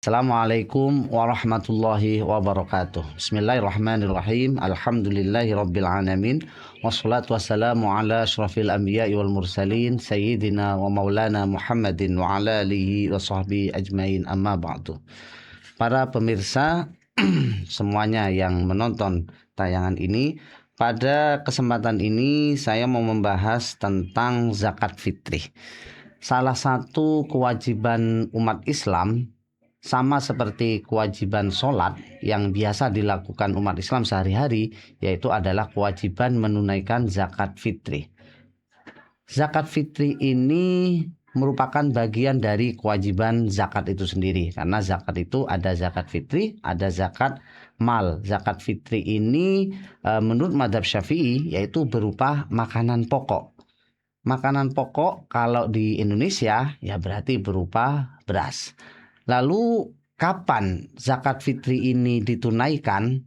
Assalamualaikum warahmatullahi wabarakatuh. Bismillahirrahmanirrahim. Alhamdulillahi rabbil alamin. Wassalatu wassalamu ala asyrafil anbiya'i wal mursalin sayyidina wa maulana Muhammadin wa ala alihi wa sahbihi ajmain, amma ba'du. Para pemirsa semuanya yang menonton tayangan ini, pada kesempatan ini saya mau membahas tentang zakat fitri. Salah satu kewajiban umat Islam, sama seperti kewajiban sholat yang biasa dilakukan umat Islam sehari-hari, yaitu adalah kewajiban menunaikan zakat fitri. Zakat fitri ini merupakan bagian dari kewajiban zakat itu sendiri. Karena zakat itu ada zakat fitri, ada zakat mal. Zakat fitri ini menurut mazhab Syafi'i yaitu berupa makanan pokok. Makanan pokok kalau di Indonesia ya berarti berupa beras. Lalu kapan zakat fitri ini ditunaikan?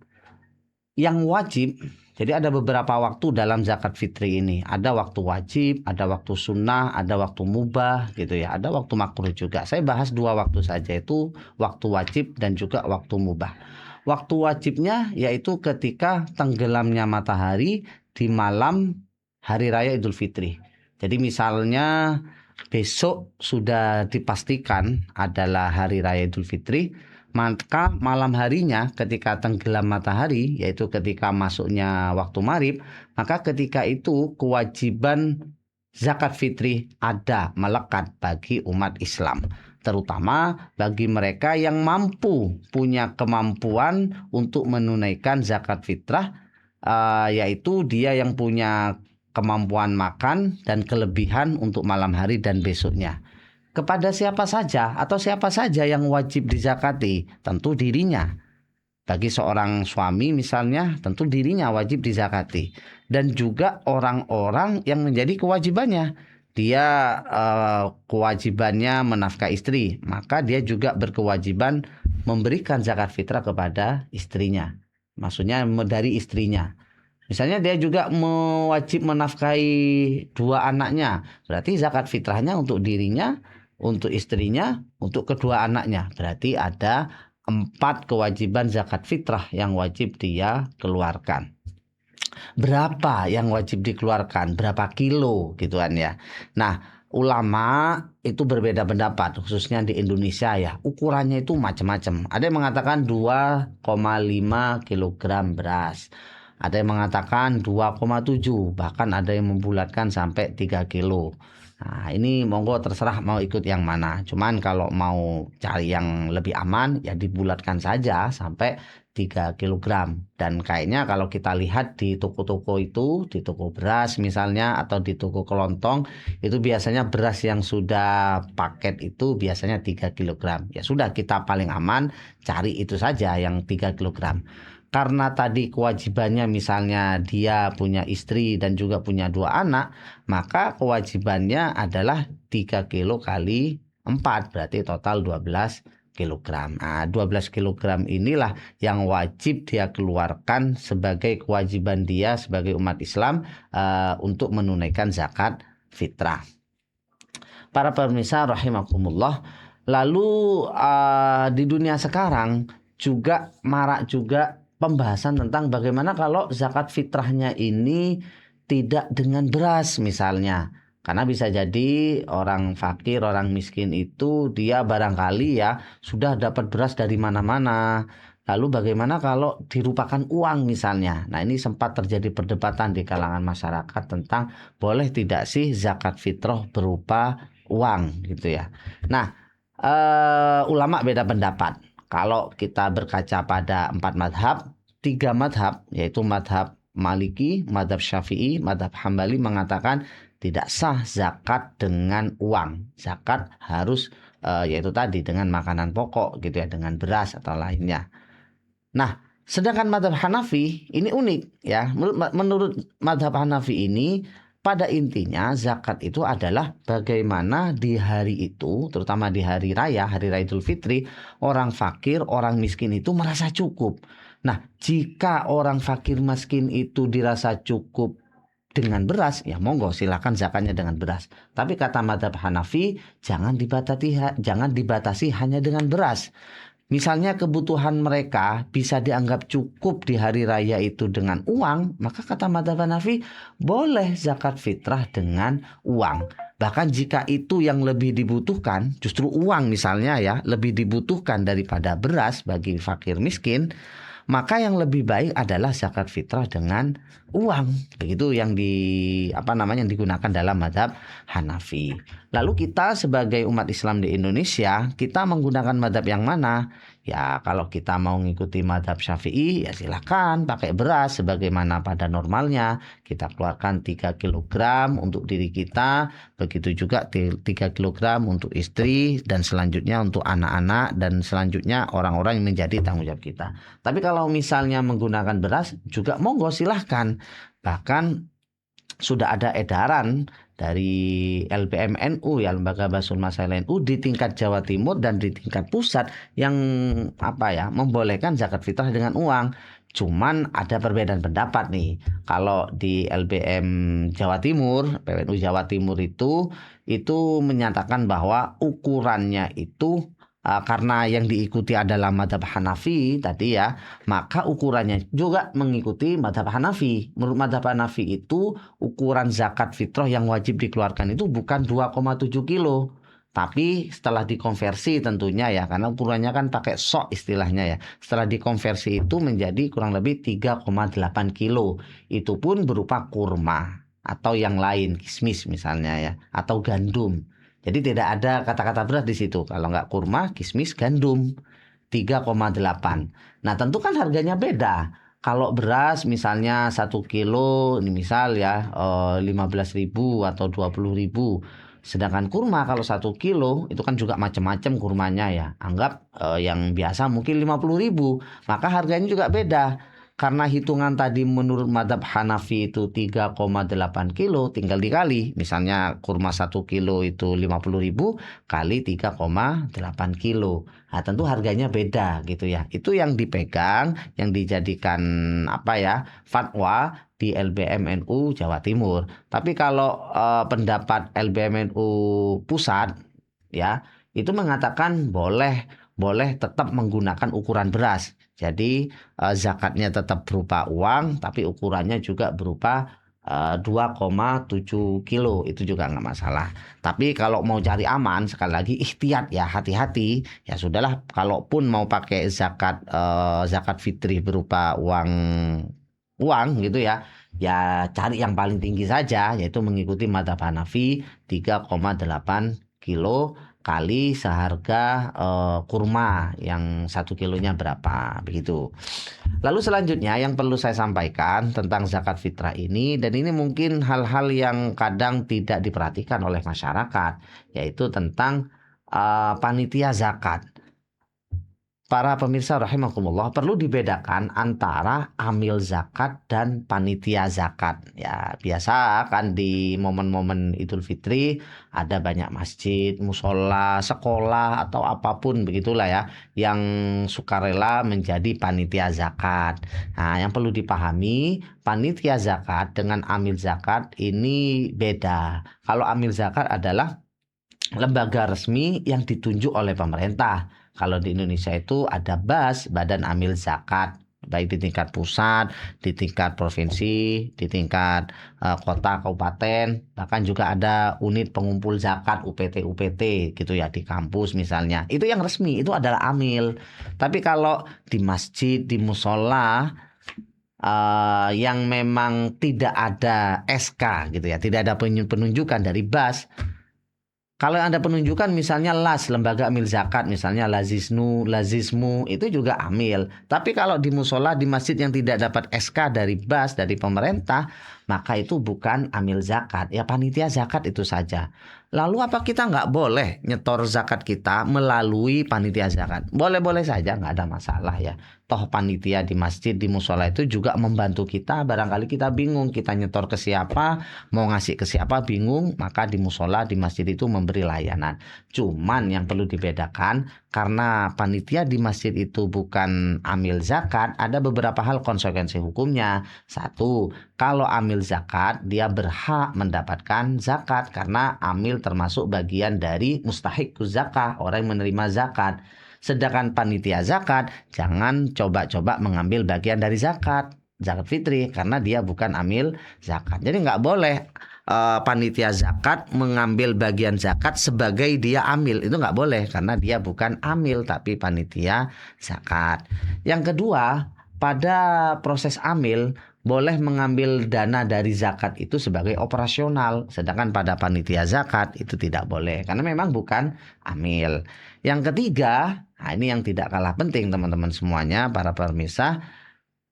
Yang wajib, jadi ada beberapa waktu dalam zakat fitri ini. Ada waktu wajib, ada waktu sunnah, ada waktu mubah gitu ya. Ada waktu makruh juga. Saya bahas dua waktu saja, itu waktu wajib dan juga waktu mubah. Waktu wajibnya yaitu ketika tenggelamnya matahari di malam hari raya Idul Fitri. Jadi misalnya besok sudah dipastikan adalah hari raya Idul Fitri, maka malam harinya ketika tenggelam matahari, yaitu ketika masuknya waktu maghrib, maka ketika itu kewajiban zakat fitri ada melekat bagi umat Islam, terutama bagi mereka yang mampu, punya kemampuan untuk menunaikan zakat fitrah, yaitu dia yang punya kemampuan makan dan kelebihan untuk malam hari dan besoknya. Kepada siapa saja atau siapa saja yang wajib dizakati? Tentu dirinya. Bagi seorang suami misalnya, tentu dirinya wajib dizakati. Dan juga orang-orang yang menjadi kewajibannya. Dia kewajibannya menafkahi istri, maka dia juga berkewajiban memberikan zakat fitrah kepada istrinya. Maksudnya dari istrinya. Misalnya dia juga wajib menafkahi dua anaknya, berarti zakat fitrahnya untuk dirinya, untuk istrinya, untuk kedua anaknya. Berarti ada 4 kewajiban zakat fitrah yang wajib dia keluarkan. Berapa yang wajib dikeluarkan? Berapa kilo gitu kan ya. Nah, ulama itu berbeda pendapat, khususnya di Indonesia ya. Ukurannya itu macam-macam. Ada yang mengatakan 2,5 kilogram beras. Ada yang mengatakan 2,7, bahkan ada yang membulatkan sampai 3 kilo. Nah, ini monggo terserah mau ikut yang mana. Cuman kalau mau cari yang lebih aman ya dibulatkan saja sampai 3 kilogram. Dan kayaknya kalau kita lihat di toko-toko itu, di toko beras misalnya atau di toko kelontong, itu biasanya beras yang sudah paket itu biasanya 3 kilogram. Ya sudah, kita paling aman cari itu saja yang 3 kilogram. Karena tadi kewajibannya misalnya dia punya istri dan juga punya 2 anak, maka kewajibannya adalah 3 kilo kali 4, berarti total 12 kilogram. Nah, 12 kilogram inilah yang wajib dia keluarkan sebagai kewajiban dia sebagai umat Islam untuk menunaikan zakat fitrah. Para pemirsa rahimakumullah, lalu di dunia sekarang juga marak juga pembahasan tentang bagaimana kalau zakat fitrahnya ini tidak dengan beras misalnya. Karena bisa jadi orang fakir, orang miskin itu dia barangkali ya sudah dapat beras dari mana-mana. Lalu bagaimana kalau dirupakan uang misalnya. Nah, ini sempat terjadi perdebatan di kalangan masyarakat tentang boleh tidak sih zakat fitrah berupa uang gitu ya. Nah, ulama beda pendapat. Kalau kita berkaca pada 4 madhab, 3 madhab yaitu madhab Maliki, madhab Syafi'i, madhab Hambali mengatakan tidak sah zakat dengan uang. Zakat harus yaitu tadi dengan makanan pokok gitu ya, dengan beras atau lainnya. Nah, sedangkan madhab Hanafi ini unik ya. Menurut madhab Hanafi ini pada intinya zakat itu adalah bagaimana di hari itu, terutama di hari raya Idul Fitri, orang fakir, orang miskin itu merasa cukup. Nah, jika orang fakir miskin itu dirasa cukup dengan beras, ya monggo silakan zakatnya dengan beras. Tapi kata madhab Hanafi, jangan dibatasi hanya dengan beras. misalnya kebutuhan mereka bisa dianggap cukup di hari raya itu dengan uang, maka kata madzhab Hanafi boleh zakat fitrah dengan uang. Bahkan jika itu yang lebih dibutuhkan, justru uang misalnya ya, lebih dibutuhkan daripada beras bagi fakir miskin, maka yang lebih baik adalah zakat fitrah dengan uang. Begitu yang yang digunakan dalam mazhab Hanafi. Lalu kita sebagai umat Islam di Indonesia, kita menggunakan mazhab yang mana? Ya kalau kita mau mengikuti mazhab Syafi'i, ya silakan pakai beras sebagaimana pada normalnya. Kita keluarkan 3 kilogram untuk diri kita, begitu juga 3 kilogram untuk istri, dan selanjutnya untuk anak-anak, dan selanjutnya orang-orang yang menjadi tanggung jawab kita. Tapi kalau misalnya menggunakan beras juga monggo silahkan. Bahkan sudah ada edaran dari LBM NU ya, Lembaga Bahsul Masail NU di tingkat Jawa Timur dan di tingkat pusat yang membolehkan zakat fitrah dengan uang. Cuman ada perbedaan pendapat nih. Kalau di LBM Jawa Timur, PWNU Jawa Timur itu menyatakan bahwa ukurannya itu karena yang diikuti adalah mazhab Hanafi tadi ya, maka ukurannya juga mengikuti mazhab Hanafi. Menurut mazhab Hanafi itu ukuran zakat fitrah yang wajib dikeluarkan itu bukan 2,7 kilo. Tapi setelah dikonversi tentunya ya, karena ukurannya kan pakai sok istilahnya ya. Setelah dikonversi itu menjadi kurang lebih 3,8 kilo. Itu pun berupa kurma atau yang lain, kismis misalnya ya, atau gandum. Jadi tidak ada kata-kata beras di situ. Kalau nggak kurma, kismis, gandum 3,8. Nah tentu kan harganya beda. Kalau beras misalnya 1 kilo, ini misal ya 15.000 atau 20.000. Sedangkan kurma kalau 1 kilo itu kan juga macam-macam kurmanya ya. Anggap yang biasa mungkin 50.000. Maka harganya juga beda. Karena hitungan tadi menurut mazhab Hanafi itu 3,8 kilo, tinggal dikali. Misalnya kurma 1 kilo itu 50.000 kali 3,8 kilo. Nah tentu harganya beda gitu ya. Itu yang dipegang, yang dijadikan fatwa di LBM NU Jawa Timur. Tapi kalau pendapat LBM NU pusat ya, itu mengatakan boleh tetap menggunakan ukuran beras. Jadi zakatnya tetap berupa uang, tapi ukurannya juga berupa 2,7 kilo. Itu juga nggak masalah. Tapi kalau mau cari aman, sekali lagi ikhtiat ya, hati-hati. Ya sudahlah, kalaupun mau pakai zakat fitri berupa uang gitu ya, ya cari yang paling tinggi saja, yaitu mengikuti mazhab Hanafi 3,8 kilo kali seharga kurma yang 1 kilonya berapa begitu. Lalu selanjutnya yang perlu saya sampaikan tentang zakat fitrah ini, dan ini mungkin hal-hal yang kadang tidak diperhatikan oleh masyarakat, yaitu tentang panitia zakat. Para pemirsa rahimakumullah, perlu dibedakan antara amil zakat dan panitia zakat. Ya, biasa kan di momen-momen Idul Fitri ada banyak masjid, musola, sekolah atau apapun begitulah ya yang sukarela menjadi panitia zakat. Nah, yang perlu dipahami, panitia zakat dengan amil zakat ini beda. Kalau amil zakat adalah lembaga resmi yang ditunjuk oleh pemerintah. Kalau di Indonesia itu ada BAS, Badan Amil Zakat, baik di tingkat pusat, di tingkat provinsi, di tingkat kota, kabupaten, bahkan juga ada unit pengumpul zakat UPT gitu ya di kampus misalnya. Itu yang resmi, itu adalah amil. Tapi kalau di masjid, di musola, yang memang tidak ada SK gitu ya, tidak ada penunjukan dari BAS. Kalau ada penunjukan misalnya LAS, Lembaga Amil Zakat, misalnya Lazismu, itu juga amil. Tapi kalau di musola, di masjid yang tidak dapat SK dari BAS, dari pemerintah, maka itu bukan amil zakat. Ya panitia zakat itu saja. Lalu apa kita nggak boleh nyetor zakat kita melalui panitia zakat? Boleh-boleh saja, nggak ada masalah ya. Toh panitia di masjid, di musola itu juga membantu kita. Barangkali kita bingung, kita nyetor ke siapa, mau ngasih ke siapa bingung, maka di musola, di masjid itu memberi layanan. Cuman yang perlu dibedakan, karena panitia di masjid itu bukan amil zakat, ada beberapa hal konsekuensi hukumnya. Satu, kalau amil zakat, dia berhak mendapatkan zakat karena amil termasuk bagian dari mustahik zakah, orang yang menerima zakat. Sedangkan panitia zakat jangan coba-coba mengambil bagian dari zakat fitri karena dia bukan amil zakat. Jadi nggak boleh panitia zakat mengambil bagian zakat sebagai dia amil, itu nggak boleh karena dia bukan amil tapi panitia zakat. Yang kedua, pada proses amil boleh mengambil dana dari zakat itu sebagai operasional, sedangkan pada panitia zakat itu tidak boleh karena memang bukan amil. Yang ketiga, nah ini yang tidak kalah penting teman-teman semuanya, para pemirsa.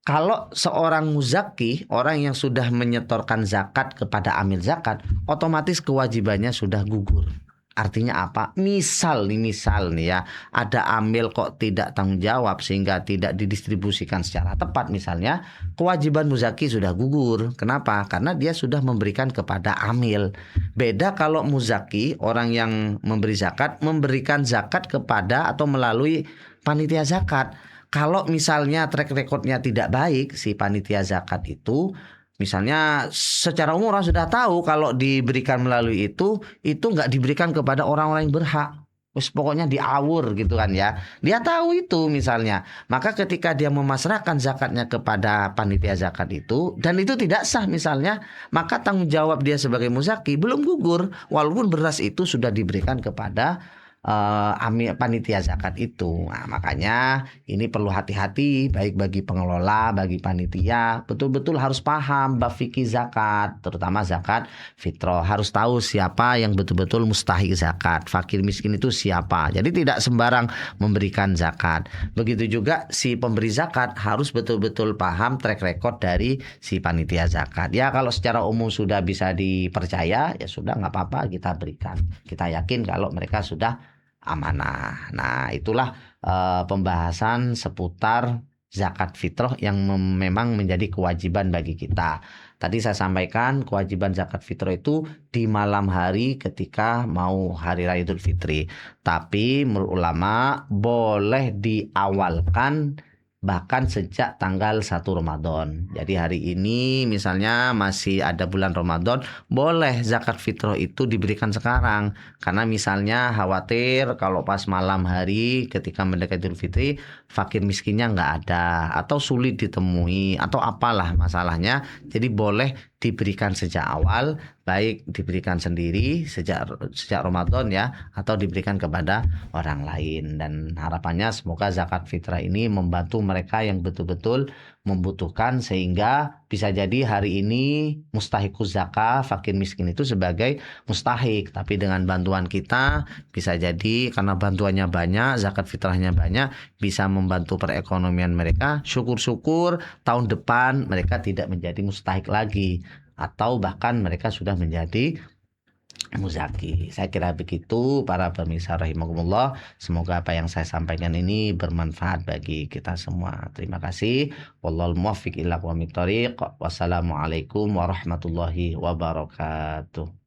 Kalau seorang muzaki, orang yang sudah menyetorkan zakat kepada amil zakat, otomatis kewajibannya sudah gugur. Artinya apa? Misal nih ya, ada amil kok tidak tanggung jawab sehingga tidak didistribusikan secara tepat misalnya, kewajiban muzaki sudah gugur. Kenapa? Karena dia sudah memberikan kepada amil. Beda kalau muzaki, orang yang memberi zakat, memberikan zakat kepada atau melalui panitia zakat. Kalau misalnya track recordnya tidak baik si panitia zakat itu, misalnya secara umum orang sudah tahu kalau diberikan melalui itu nggak diberikan kepada orang-orang yang berhak. Wes pokoknya diawur gitu kan ya. Dia tahu itu misalnya. Maka ketika dia memasrahkan zakatnya kepada panitia zakat itu dan itu tidak sah misalnya, maka tanggung jawab dia sebagai muzaki belum gugur walaupun beras itu sudah diberikan kepada panitia zakat itu. Nah, makanya ini perlu hati-hati baik bagi pengelola, bagi panitia, betul-betul harus paham bab fikih zakat, terutama zakat fitrah. Harus tahu siapa yang betul-betul mustahik zakat. Fakir miskin itu siapa. Jadi tidak sembarang memberikan zakat. Begitu juga si pemberi zakat harus betul-betul paham track record dari si panitia zakat. Ya kalau secara umum sudah bisa dipercaya, ya sudah nggak apa-apa kita berikan. Kita yakin kalau mereka sudah amanah. Nah, itulah pembahasan seputar zakat fitrah yang memang menjadi kewajiban bagi kita. Tadi saya sampaikan kewajiban zakat fitrah itu di malam hari ketika mau hari raya Idul Fitri. Tapi menurut ulama boleh diawalkan bahkan sejak tanggal 1 Ramadan. Jadi hari ini misalnya masih ada bulan Ramadan, boleh zakat fitrah itu diberikan sekarang. Karena misalnya khawatir kalau pas malam hari ketika mendekati Idul Fitri, fakir miskinnya nggak ada atau sulit ditemui atau apalah masalahnya. Jadi boleh diberikan sejak awal, baik diberikan sendiri sejak Ramadan ya, atau diberikan kepada orang lain. Dan harapannya semoga zakat fitrah ini membantu mereka yang betul-betul membutuhkan sehingga bisa jadi hari ini mustahikus zakah, fakir miskin itu sebagai mustahik. Tapi dengan bantuan kita bisa jadi karena bantuannya banyak, zakat fitrahnya banyak, bisa membantu perekonomian mereka. Syukur-syukur tahun depan mereka tidak menjadi mustahik lagi atau bahkan mereka sudah menjadi muzaki. Saya kira begitu para pemirsa rahimakumullah. Semoga apa yang saya sampaikan ini bermanfaat bagi kita semua. Terima kasih. Wallahul muwaffiq ila aqwamit thoriq. Wassalamualaikum warahmatullahi wabarakatuh.